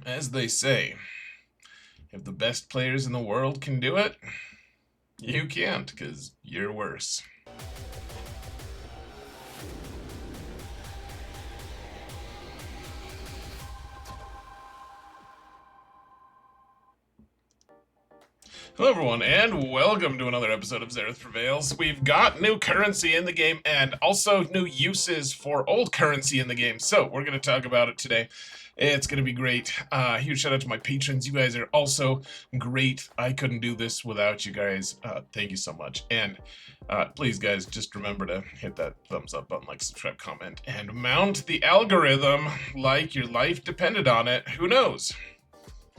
As they say, if the best players in the world can do it, you can't, because you're worse. Hello everyone, and welcome to another episode of Xerath Prevails. We've got new currency in the game, and also new uses for old currency in the game, so we're going to talk about it today. It's going to be great. Huge shout out to my patrons. You guys are also great. I couldn't do this without you guys. Thank you so much. And please, guys, just remember to hit that thumbs up button, like, subscribe, comment, and mount the algorithm like your life depended on it. Who knows?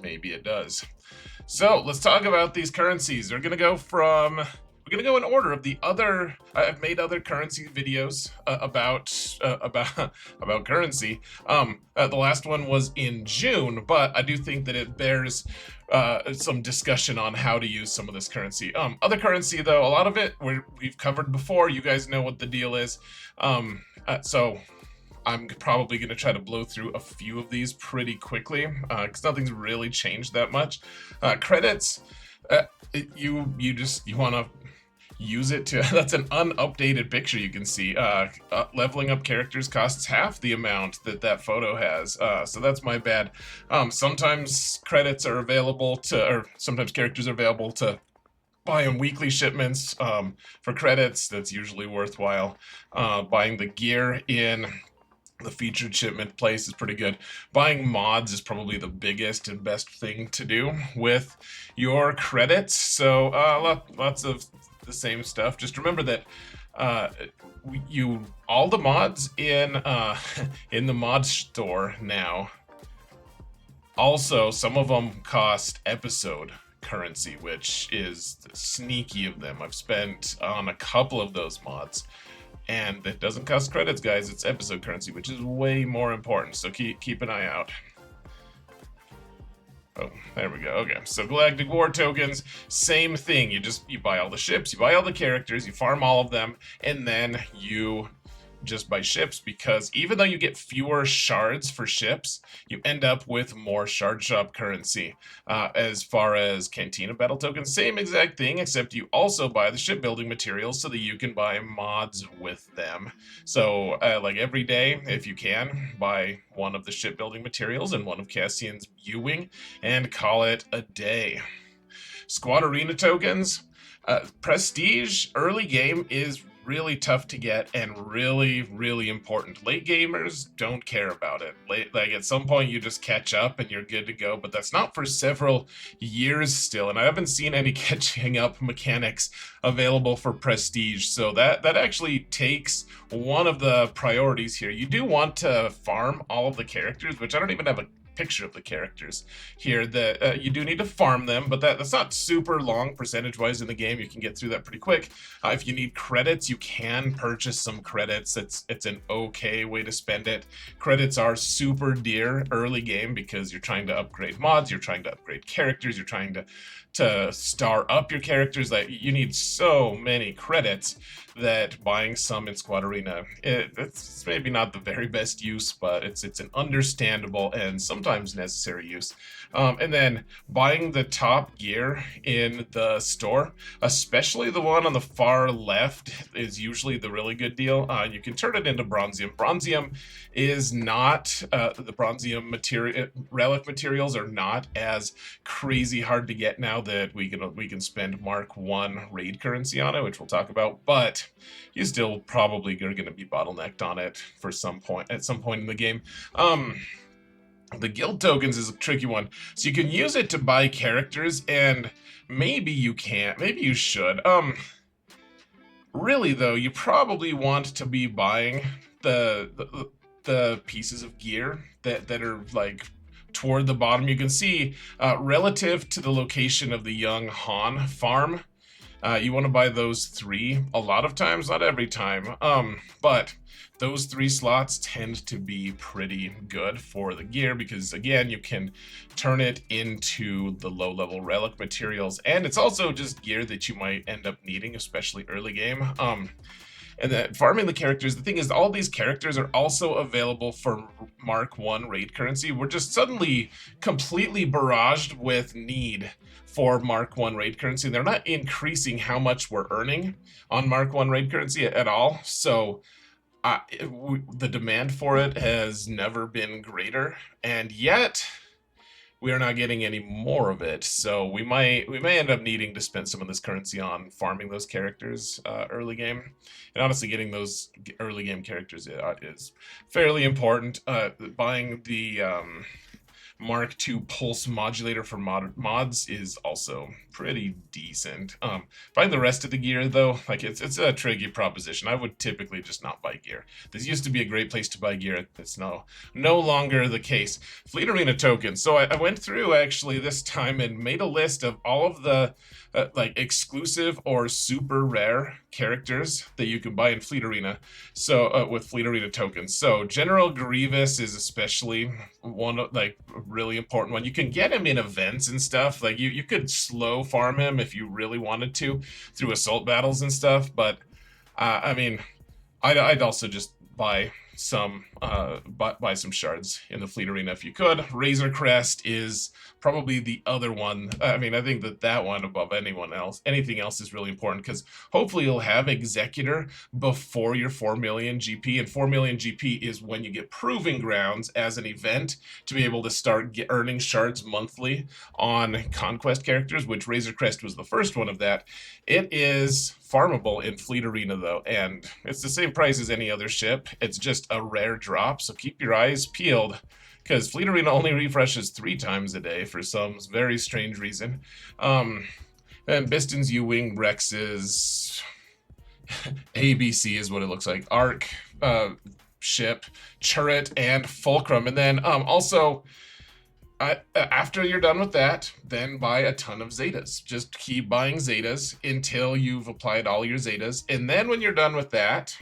Maybe it does. So let's talk about these currencies. We're gonna go in order of the other. I've made other currency videos about currency. The last one was in June, but I do think that it bears some discussion on how to use some of this currency. Other currency, though, a lot of it we've covered before. You guys know what the deal is. So I'm probably going to try to blow through a few of these pretty quickly because nothing's really changed that much. Credits, you want to use it to, that's an unupdated picture you can see. Leveling up characters costs half the amount that photo has, so that's my bad. Sometimes credits are available to, or sometimes characters are available to buy in weekly shipments for credits. That's usually worthwhile. Buying the gear in the featured shipment place is pretty good. Buying mods is probably the biggest and best thing to do with your credits. So lots of the same stuff. Just remember that all the mods in in the mod store now. Also, some of them cost episode currency, which is sneaky of them. I've spent on a couple of those mods. And it doesn't cost credits, guys. It's episode currency, which is way more important. So keep an eye out. Oh, there we go. Okay, so Galactic War Tokens, same thing. You buy all the ships, you buy all the characters, you farm all of them, and then you just buy ships, because even though you get fewer shards for ships, you end up with more shard shop currency. As far as Cantina battle tokens, same exact thing, except you also buy the shipbuilding materials so that you can buy mods with them. So like every day, if you can, buy one of the shipbuilding materials and one of Cassian's U-Wing and call it a day. Squad arena tokens, prestige early game is really tough to get and really important. Late gamers don't care about it. Like at some point you just catch up and you're good to go, but that's not for several years still, and I haven't seen any catching up mechanics available for prestige, so that actually takes one of the priorities here. You do want to farm all of the characters, which I don't even have a picture of the characters here. That you do need to farm them, but that's not super long percentage wise in the game. You can get through that pretty quick. If you need credits, you can purchase some credits. It's an okay way to spend it. Credits are super dear early game because you're trying to upgrade mods, you're trying to upgrade characters, you're trying to star up your characters. That you need so many credits that buying some in Squad Arena, it's maybe not the very best use, but it's an understandable and sometimes necessary use. And then buying the top gear in the store, especially the one on the far left, is usually the really good deal. You can turn it into bronzium. Bronzium is not the bronzium material, relic materials are not as crazy hard to get now that we can spend Mk1 Raid currency on it, which we'll talk about, but you still probably are going to be bottlenecked on it for some point in the game. The guild tokens is a tricky one. So you can use it to buy characters, and maybe you can't, maybe you should. Really though, you probably want to be buying the pieces of gear that are like toward the bottom. You can see relative to the location of the young Han farm, you want to buy those three a lot of times, not every time, but those three slots tend to be pretty good for the gear because, again, you can turn it into the low-level relic materials, and it's also just gear that you might end up needing, especially early game. And that farming the characters, the thing is, all these characters are also available for Mk1 Raid currency. We're just suddenly completely barraged with need for Mk1 Raid currency. They're not increasing how much we're earning on Mk1 Raid currency at all. So the demand for it has never been greater, and yet we are not getting any more of it. So we may end up needing to spend some of this currency on farming those characters early game. And honestly, getting those early game characters is fairly important. Buying the Mk2 pulse modulator for mods is also pretty decent. Buying the rest of the gear though, like it's a tricky proposition. I would typically just not buy gear. This used to be a great place to buy gear. It's no longer the case. Fleet Arena tokens. So I went through actually this time and made a list of all of the like exclusive or super rare characters that you can buy in Fleet Arena. So with Fleet Arena tokens. So General Grievous is especially one like really important one. You can get him in events and stuff. Like you could slow farm him if you really wanted to through assault battles and stuff. But I mean, I'd also just buy some shards in the Fleet Arena if you could. Razor Crest is probably the other one. I mean, I think that one above anything else is really important, because hopefully you'll have Executor before your 4 million GP, and 4 million GP is when you get Proving Grounds as an event to be able to start earning shards monthly on Conquest characters, which Razor Crest was the first one of that. It is farmable in Fleet Arena though, and it's the same price as any other ship. It's just a rare drop, so keep your eyes peeled, because Fleet Arena only refreshes 3 times a day for some very strange reason. And Biston's U-Wing, Rex's ABC is what it looks like. Arc, ship, Turret, and Fulcrum. And then also, after you're done with that, then buy a ton of Zetas. Just keep buying Zetas until you've applied all your Zetas. And then when you're done with that,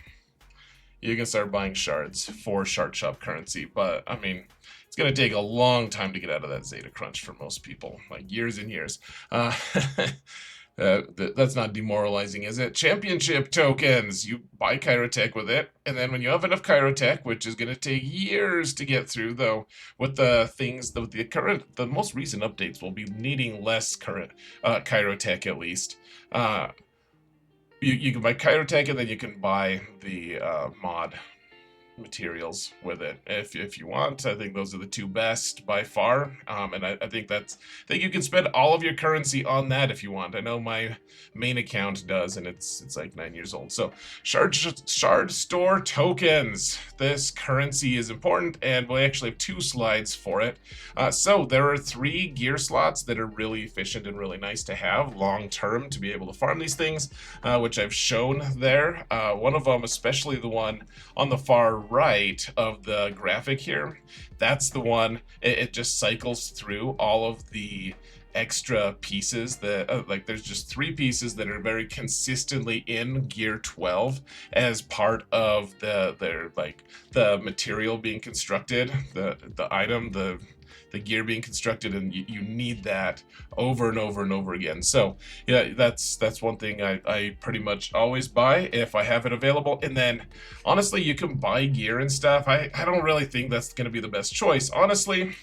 you can start buying shards for Shard Shop currency. But, I mean, it's going to take a long time to get out of that Zeta crunch for most people. Like, years and years. That's not demoralizing, is it? Championship tokens. You buy Kyrotech with it, and then when you have enough Kyrotech, which is going to take years to get through, though, with the things, the most recent updates will be needing less current Kyrotech at least. You can buy Kyrotech, and then you can buy the mod materials with it if you want. I think those are the 2 best by far, and I think you can spend all of your currency on that if you want. I know my main account does, and it's like 9 years old. So shard store tokens. This currency is important, and we actually have 2 slides for it. So there are 3 gear slots that are really efficient and really nice to have long term to be able to farm these things, which I've shown there. One of them, especially the one on the far right of the graphic here, that's the one. It just cycles through all of the extra pieces that like there's just 3 pieces that are very consistently in gear 12 as part of the material being constructed, the item, the gear being constructed, and you need that over and over and over again. So yeah, that's one thing I pretty much always buy if I have it available. And then honestly, you can buy gear and stuff. I don't really think that's going to be the best choice, honestly.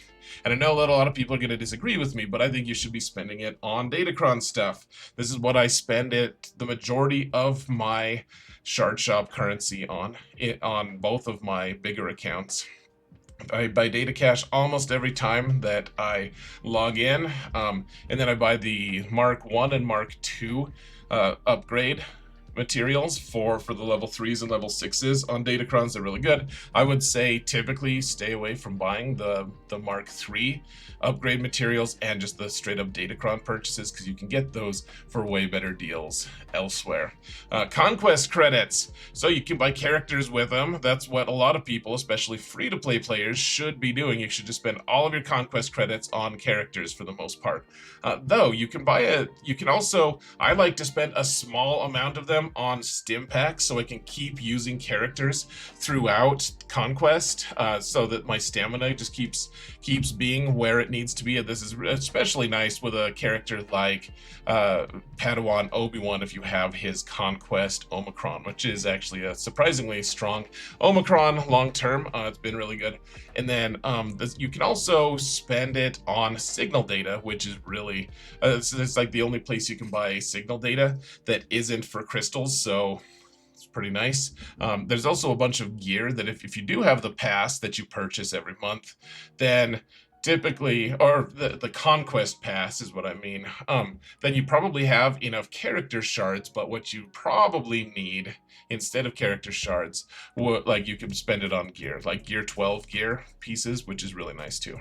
And I know that a lot of people are going to disagree with me, but I think you should be spending it on Datacron stuff. This is what I spend the majority of my Shard Shop currency on both of my bigger accounts. I buy data cash almost every time that I log in, and then I buy the Mk1 and Mk2 upgrade materials for the level 3s and level 6s on Datacrons. They're really good. I would say typically stay away from buying the Mk3 upgrade materials and just the straight up Datacron purchases, because you can get those for way better deals elsewhere. Conquest credits. So you can buy characters with them. That's what a lot of people, especially free-to-play players, should be doing. You should just spend all of your Conquest credits on characters for the most part. Though you can buy you can also, I like to spend a small amount of them them on stim packs so I can keep using characters throughout Conquest, so that my stamina just keeps being where it needs to be. And this is especially nice with a character like Padawan Obi-Wan, if you have his Conquest Omicron, which is actually a surprisingly strong Omicron long term. It's been really good. And then you can also spend it on signal data, which is really it's like the only place you can buy signal data that isn't for crystals, so it's pretty nice. There's also a bunch of gear that if you do have the pass that you purchase every month, then typically, or the Conquest Pass is what I mean, then you probably have enough character shards, but what you probably need instead of character shards, like you can spend it on gear, like gear 12 gear pieces, which is really nice too.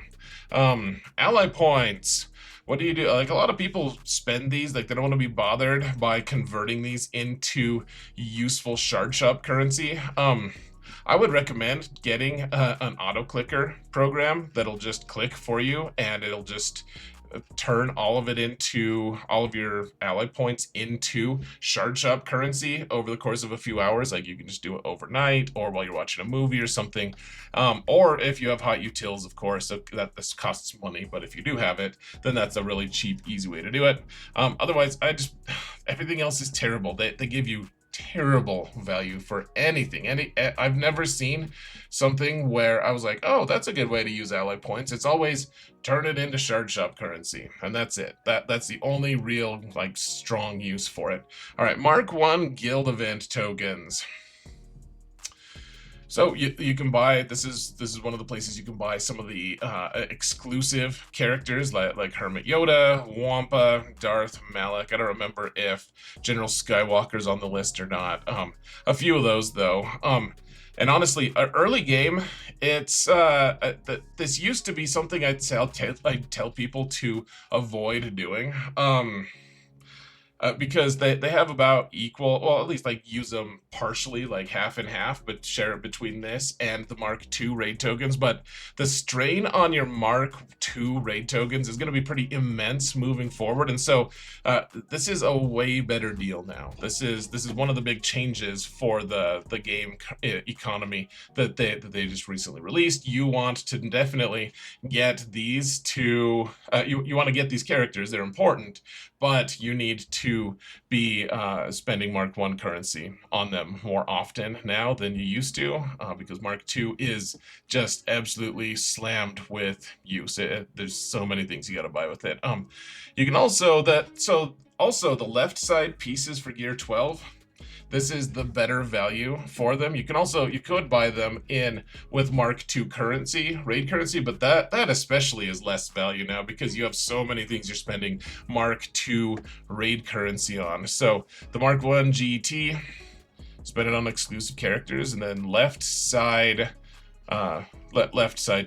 Ally points. What do you do? Like, a lot of people spend these, like they don't want to be bothered by converting these into useful shard shop currency. I would recommend getting an auto clicker program that'll just click for you, and it'll just turn all of your ally points into shard shop currency over the course of a few hours. Like, you can just do it overnight or while you're watching a movie or something. Or if you have hot utils, of course, this costs money, but if you do have it, then that's a really cheap, easy way to do it. Otherwise, everything else is terrible. They give you terrible value for anything. I've never seen something where I was like, oh, that's a good way to use ally points. It's always turn it into shard shop currency, and that's it. That's the only real, like, strong use for it. All right, Mk1 Guild Event Tokens. So you can buy, this is one of the places you can buy some of the exclusive characters like Hermit Yoda, Wampa, Darth Malak. I don't remember if General Skywalker's on the list or not. A few of those though. And honestly, early game, it's this used to be something I'd tell people to avoid doing. Because they have about equal, well, at least like use them partially, like half and half, but share it between this and the Mk2 Raid Tokens. But the strain on your Mk2 Raid Tokens is going to be pretty immense moving forward, and so this is a way better deal now. This is one of the big changes for the game economy that they just recently released. You want to definitely get these to you want to get these characters. They're important, but you need to be spending Mk1 currency on them more often now than you used to, because Mk2 is just absolutely slammed with use. There's so many things you got to buy with it. You can also the left side pieces for gear 12. This is the better value for them. You could buy them in with Mk2 currency, raid currency, but that especially is less value now because you have so many things you're spending Mk2 raid currency on. So the Mk1 GET, spend it on exclusive characters, and then left side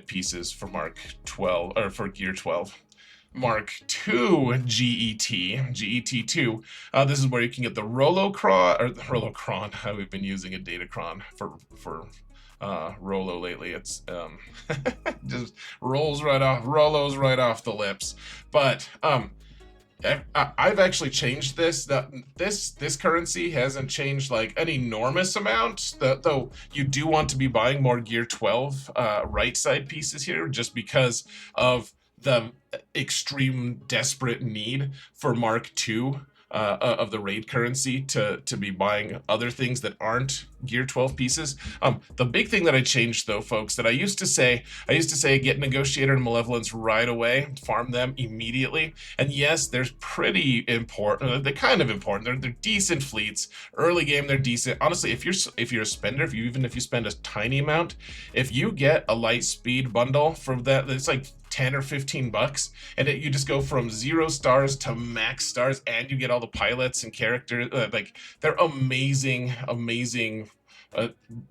pieces for Mk12 or for gear 12. Mk2 GET2. This is where you can get the Rolocron. We've been using a Datacron for Rolo lately. It's just rolls right off the lips. But I've actually changed this. This currency hasn't changed like an enormous amount, though you do want to be buying more gear 12 right side pieces here, just because of the extreme desperate need for Mk2 of the raid currency to be buying other things that aren't gear 12 pieces. The big thing that I changed though, folks, that I used to say get Negotiator and Malevolence right away, farm them immediately. And yes, they're pretty important. They're kind of important. They're decent fleets. Early game, they're decent. Honestly, if you're a spender, even if you spend a tiny amount, if you get a light speed bundle from that, it's like 10 or 15 bucks, and you just go from 0 stars to max stars, and you get all the pilots and characters. Like, they're amazing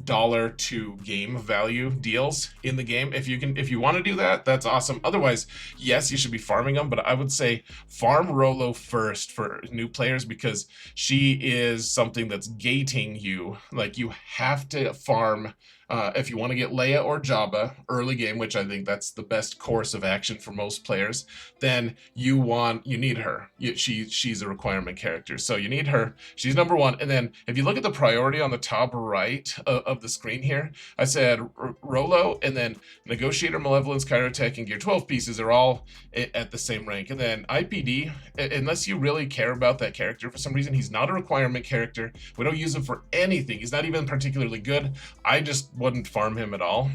dollar to game value deals in the game. If you want to do that, that's awesome. Otherwise, yes, you should be farming them, but I would say farm Rolo first for new players, because she is something that's gating you. Like, you have to farm If you want to get Leia or Jabba early game, which I think that's the best course of action for most players, then you need her. She's a requirement character, so you need her. She's number one. And then if you look at the priority on the top right of the screen here, I said Rolo, and then Negotiator, Malevolence, Kyrotech, and Gear 12 pieces are all at the same rank. And then IPD, unless you really care about that character for some reason, he's not a requirement character. We don't use him for anything. He's not even particularly good. I just wouldn't farm him at all,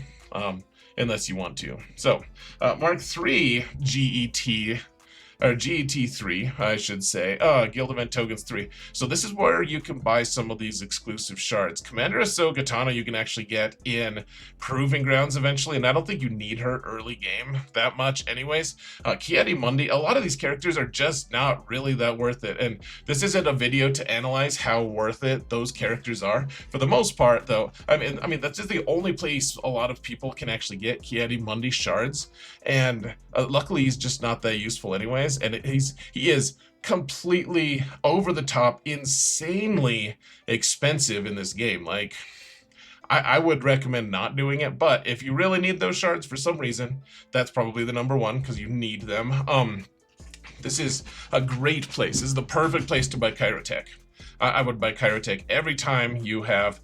unless you want to. So, Mark 3 GET, or GET3, I should say, Guild Event Tokens 3. So this is where you can buy some of these exclusive shards. Commander Ahsoka Tano you can actually get in Proving Grounds eventually, and I don't think you need her early game that much anyways. Ki-Adi-Mundi, a lot of these characters are just not really that worth it, and this isn't a video to analyze how worth it those characters are. For the most part, though, I mean that's just the only place a lot of people can actually get Ki-Adi-Mundi shards, and luckily he's just not that useful anyways. And he is completely over the top, insanely expensive in this game. Like, I would recommend not doing it, but if you really need those shards for some reason, that's probably the number one, because you need them. This is a great place. This is the perfect place to buy Kyrotech. I would buy Kyrotech every time you have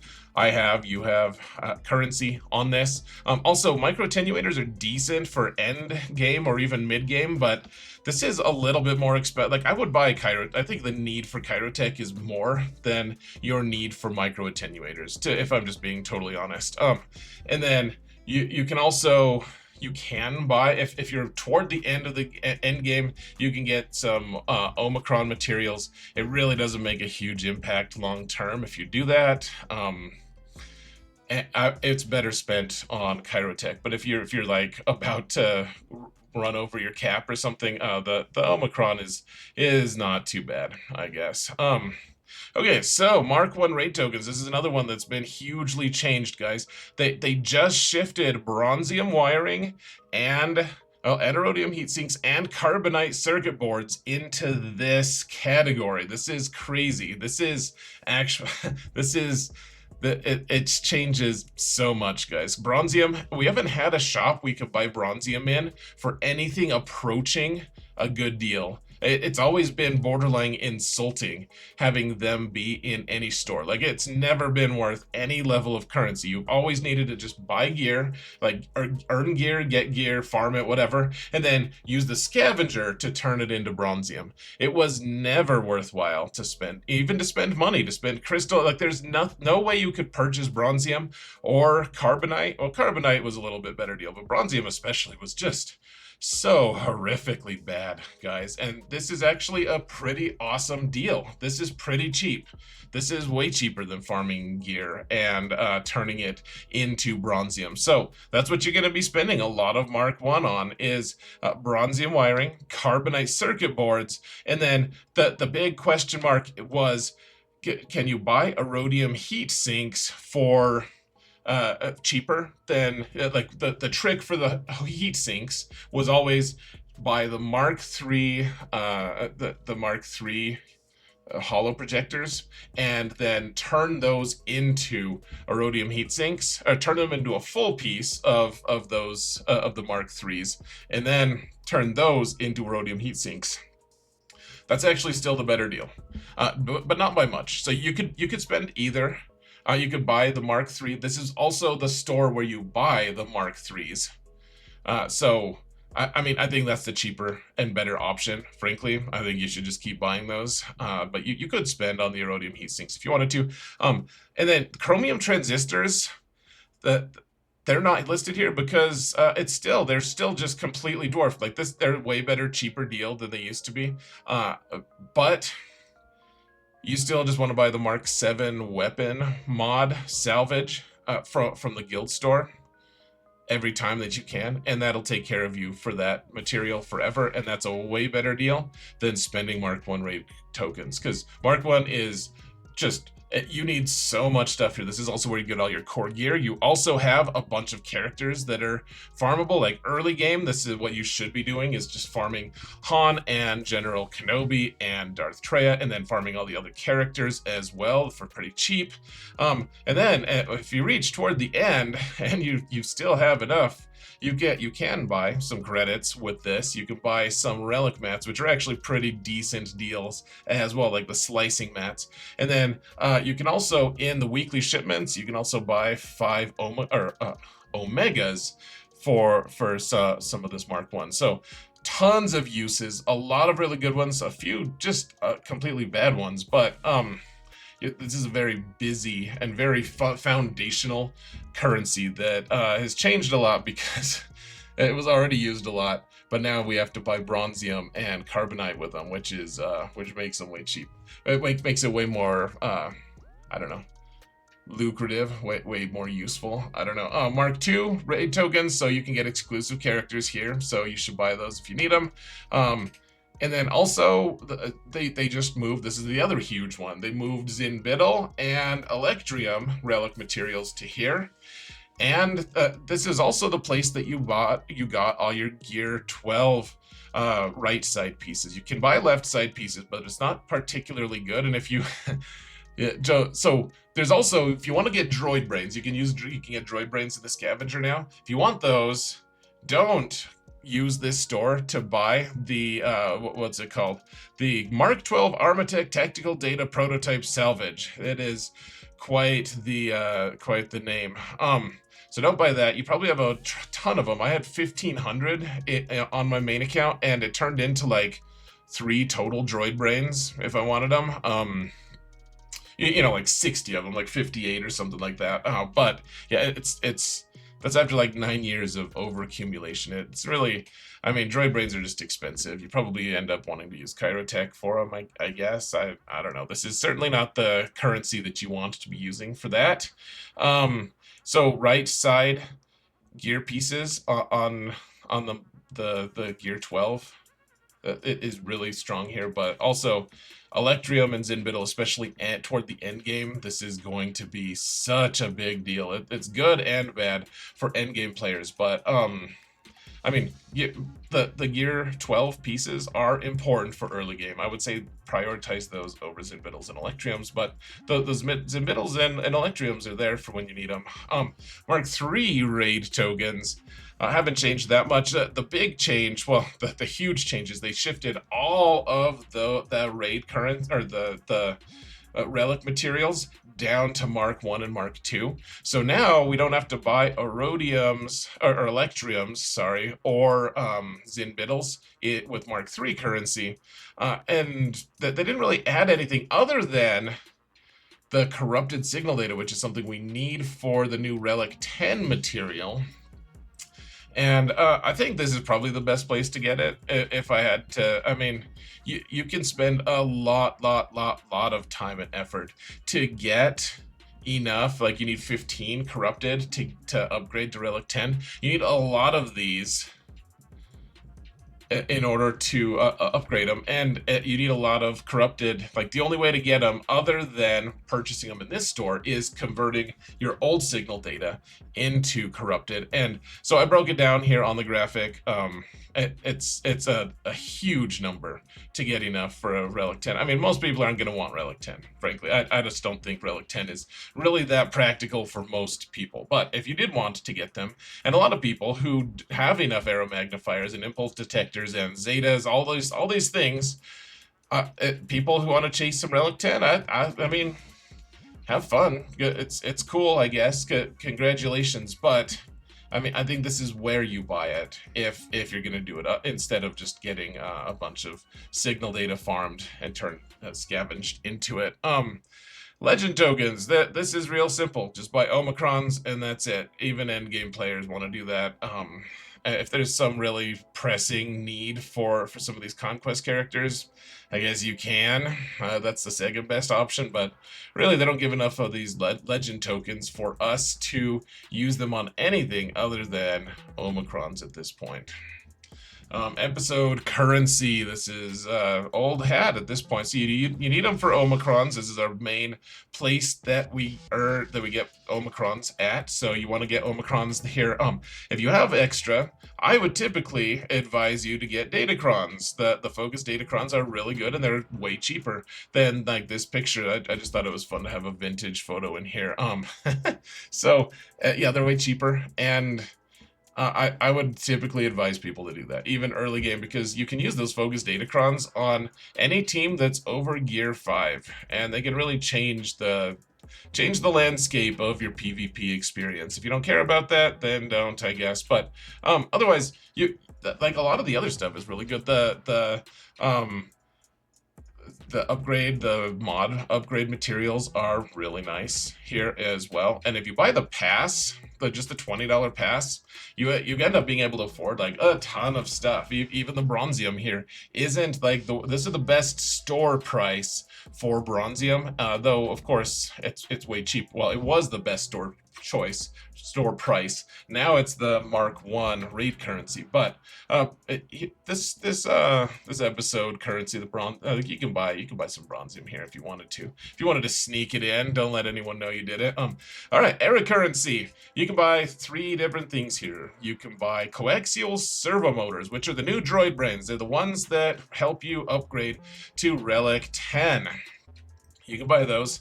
currency on this. Also, micro attenuators are decent for end game or even mid game, but this is a little bit more expensive. Like, I would buy I think the need for Kyrotech is more than your need for micro attenuators, if I'm just being totally honest. And then you can also, you can buy, if you're toward the end of the end game, you can get some Omicron materials. It really doesn't make a huge impact long term if you do that. It's better spent on Kyrotech. But if you're like about to run over your cap or something, the Omicron is not too bad, I guess. Okay, so Mk1 Raid Tokens. This is another one that's been hugely changed, guys. They just shifted bronzium wiring and anaerodium heat sinks and carbonite circuit boards into this category. This is crazy. This is actually it changes so much, guys. Bronzium, we haven't had a shop we could buy bronzium in for anything approaching a good deal. It's always been borderline insulting having them be in any store. Like, it's never been worth any level of currency. You've always needed to just buy gear, like earn gear, get gear, farm it, whatever, and then use the scavenger to turn it into bronzium. It was never worthwhile to spend, even to spend money, to spend crystal. Like, there's no way you could purchase bronzium or carbonite. Well, carbonite was a little bit better deal, but bronzium especially was just so horrifically bad, guys. And this is actually a pretty awesome deal. This is pretty cheap. This is way cheaper than farming gear and turning it into bronzium. So that's what you're going to be spending a lot of Mk1 on, is bronzium wiring, carbonite circuit boards, and then the big question mark was, can you buy iridium heat sinks for cheaper than, like, the trick for the heat sinks was always buy the Mk3 the Mk3 hollow projectors, and then turn those into iridium heat sinks, or turn them into a full piece of those of the Mk3s, and then turn those into iridium heat sinks. That's actually still the better deal, but not by much. So you could spend either. You could buy the Mk3. This is also the store where you buy the Mk3s. So, I mean, I think that's the cheaper and better option, frankly. I think you should just keep buying those. But you could spend on the iridium heat sinks if you wanted to. And then chromium transistors, they're not listed here because they're still just completely dwarfed. Like this, they're a way better, cheaper deal than they used to be. But you still just want to buy the Mark 7 weapon mod salvage from the guild store every time that you can, and that'll take care of you for that material forever, and that's a way better deal than spending Mk1 Raid tokens, because Mk1 is just You need so much stuff here. This is also where you get all your core gear. You also have a bunch of characters that are farmable. Like early game, this is what you should be doing, is just farming Han and General Kenobi and Darth Treya, and then farming all the other characters as well for pretty cheap. And then if you reach toward the end and you still have enough, you can buy some credits with this. You can buy some relic mats, which are actually pretty decent deals as well, like the slicing mats. And then you can also, in the weekly shipments, you can also buy 5 Omegas for some of this Mark 1. So tons of uses, a lot of really good ones, a few just completely bad ones, but this is a very busy and very foundational currency that has changed a lot because it was already used a lot, but now we have to buy bronzium and carbonite with them, which makes them way cheap. It makes it way more, I don't know, lucrative, way more useful. I don't know. Mark 2 Raid Tokens, so you can get exclusive characters here, so you should buy those if you need them. And then also, they just moved, this is the other huge one, they moved Zinbittle and Electrium relic materials to here. And this is also the place that you got all your Gear 12 right side pieces. You can buy left side pieces, but it's not particularly good. And if you, so there's also, if you want to get droid brains, you can get droid brains in the scavenger now. If you want those, don't use this store to buy the what's it called, the Mark 12 Armatech Tactical Data Prototype Salvage. It is quite the name. So don't buy that. You probably have a ton of them. I had 1,500 on my main account, and it turned into like 3 total droid brains if I wanted them. You know, like 60 of them, like 58 or something like that. But yeah, that's after like 9 years of overaccumulation. It's really, I mean, droid brains are just expensive. You probably end up wanting to use Chirotech for them, I guess. I don't know. This is certainly not the currency that you want to be using for that. So right side gear pieces on the Gear 12, it is really strong here, but also Electrium and Zinbittle, especially toward the end game, this is going to be such a big deal. It's good and bad for end game players, but I mean, the Gear 12 pieces are important for early game. I would say prioritize those over Zinbittles and Electriums, but those Zinbittles and Electriums are there for when you need them. Mark 3 Raid Tokens haven't changed that much. The big change, well, the huge change is they shifted all of the raid current, or the relic materials down to Mark 1 and Mark 2. So now we don't have to buy Erodiums, or Electriums, sorry, or Zinbittles with Mark 3 currency. And they didn't really add anything other than the corrupted signal data, which is something we need for the new Relic 10 material. And I think this is probably the best place to get it. If I had to, I mean, you can spend a lot of time and effort to get enough. Like, you need 15 corrupted to upgrade to Relic 10. You need a lot of these in order to upgrade them, and you need a lot of corrupted. Like, the only way to get them other than purchasing them in this store is converting your old signal data into corrupted. And so I broke it down here on the graphic. It's a huge number to get enough for a Relic 10. I mean, most people aren't going to want Relic 10, frankly. I just don't think Relic 10 is really that practical for most people. But if you did want to get them, and a lot of people who have enough arrow magnifiers and impulse detectors and zetas, all these things, people who want to chase some Relic 10, I mean, have fun. It's cool, I guess. Congratulations, but I mean, I think this is where you buy it if you're gonna do it instead of just getting a bunch of signal data farmed and scavenged into it. Legend tokens. This is real simple. Just buy Omicrons and that's it. Even endgame players want to do that. If there's some really pressing need for some of these conquest characters, I guess you can. That's the second best option, but really they don't give enough of these legend tokens for us to use them on anything other than Omicrons at this point. Episode currency. This is old hat at this point. So you need them for Omicrons. This is our main place that we get Omicrons at. So you want to get Omicrons here. If you have extra, I would typically advise you to get Datacrons. The focus Datacrons are really good and they're way cheaper than like this picture. I just thought it was fun to have a vintage photo in here. So yeah, they're way cheaper and. I would typically advise people to do that, even early game, because you can use those focus Datacrons on any team that's over Gear 5, and they can really change the landscape of your PvP experience. If you don't care about that, then don't, I guess. But otherwise, like a lot of the other stuff is really good. The mod upgrade materials are really nice here as well. And if you buy the pass, just the $20 pass, you end up being able to afford like a ton of stuff. Even the Bronzium here isn't like this is the best store price for Bronzium, though of course it's way cheap. Well, it was the best store price. Now it's the Mk1 Raid currency, but this episode currency, the bronze, you can buy some Bronzium here if you wanted to. If you wanted to sneak it in, don't let anyone know you did it. All right, era currency. You can buy 3 different things here. You can buy coaxial servo motors, which are the new droid brains. They're the ones that help you upgrade to Relic 10. You can buy those.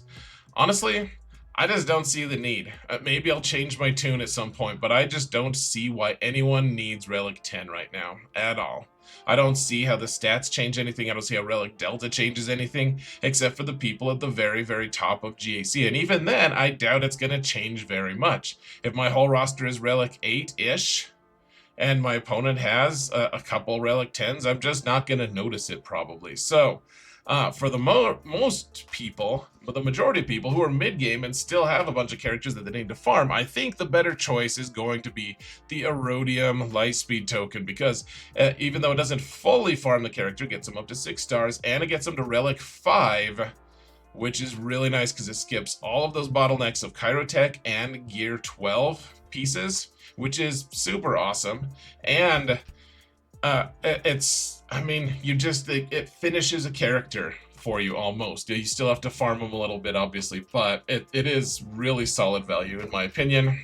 Honestly, I just don't see the need. Maybe I'll change my tune at some point, but I just don't see why anyone needs Relic 10 right now, at all. I don't see how the stats change anything. I don't see how Relic Delta changes anything, except for the people at the very, very top of GAC. And even then, I doubt it's going to change very much. If my whole roster is Relic 8-ish, and my opponent has a couple Relic 10s, I'm just not going to notice it probably. So, for the most people, but the majority of people who are mid-game and still have a bunch of characters that they need to farm, I think the better choice is going to be the Erodium Lightspeed token, because even though it doesn't fully farm the character, it gets them up to 6 stars, and it gets them to Relic 5, which is really nice because it skips all of those bottlenecks of Chirotech and Gear 12 pieces, which is super awesome. And it finishes a character for you almost. You still have to farm them a little bit, obviously, but it is really solid value in my opinion.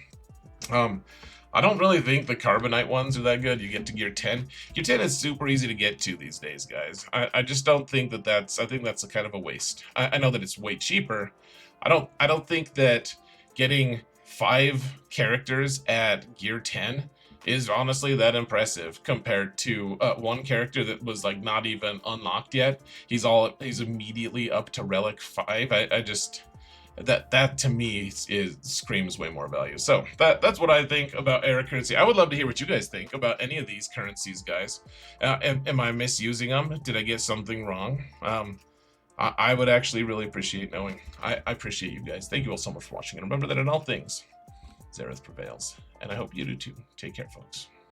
I don't really think the Carbonite ones are that good. You get to Gear 10. Gear 10 is super easy to get to these days, guys. I just don't think I think that's a kind of a waste. I know that it's way cheaper. I don't think that getting 5 characters at Gear 10 is honestly that impressive compared to one character that was like not even unlocked yet. He's immediately up to Relic 5. I just that to me screams way more value. So that's what I think about era currency. I would love to hear what you guys think about any of these currencies, guys. Am I misusing them? Did I get something wrong? I would actually really appreciate knowing. I appreciate you guys. Thank you all so much for watching, and remember that in all things, Zareth prevails. And I hope you do too. Take care, folks.